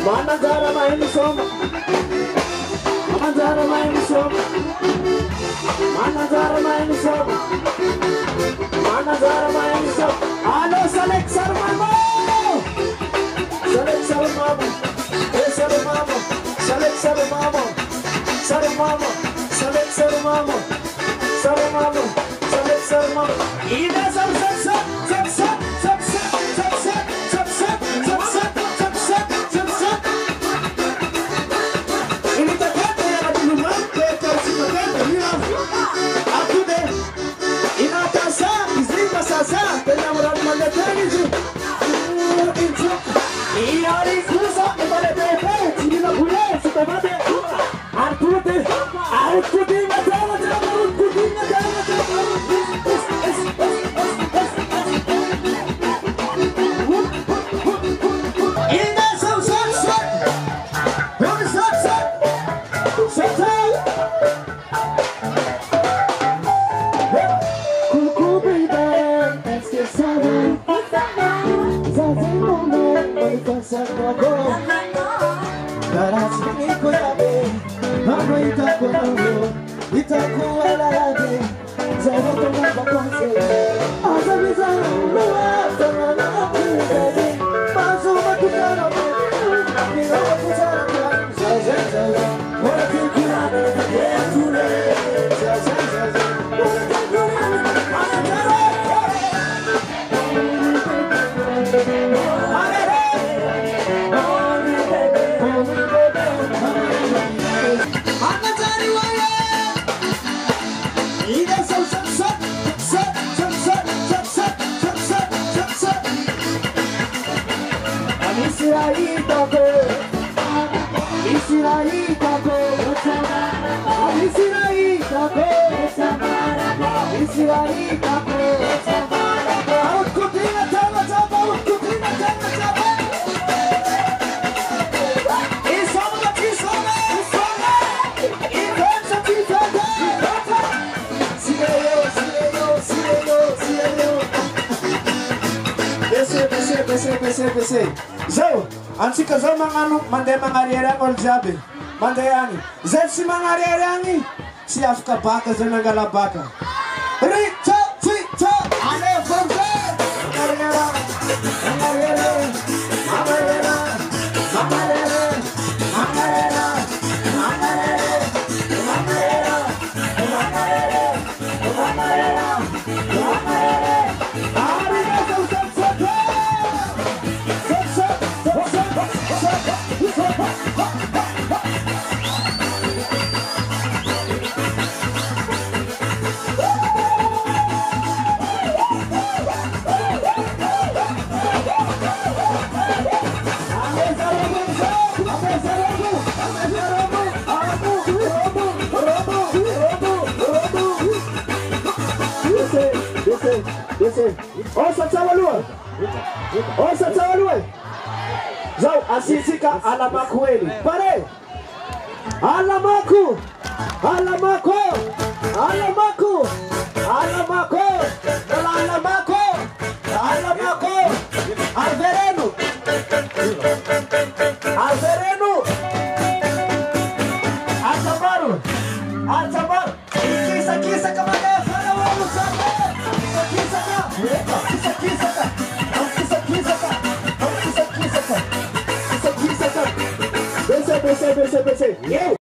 Manazara main soma. Manazara main soma. Manazara main soma. Manazara main soma. Alo select sir mama. Select sir mama. Sir mama. Select sir mama. Sir mama. Select sir mama. Sir mama. Select sir mama. Ida sir sir. Zo, ansi ka zo mande mangarera or jabe. Mande yani. Zed si mangarera ni. Si afka baka zo nagala baka. Rita, tita, ale fonte. Mangarera, mangarera, mangarera, mangarera, mangarera, mangarera, mangarera, mangarera, mangarera, mangarera. Osa tawalua. Osa tawalua. Zau asisika alamaku eli. Pare. Alamaku. Alamaku. Alamaku. Alamaku. Alamaku. Alamaku. Alvereno. Alvereno. Altabaru. Altabaru. Kisa kamada fala walu sama. Desce.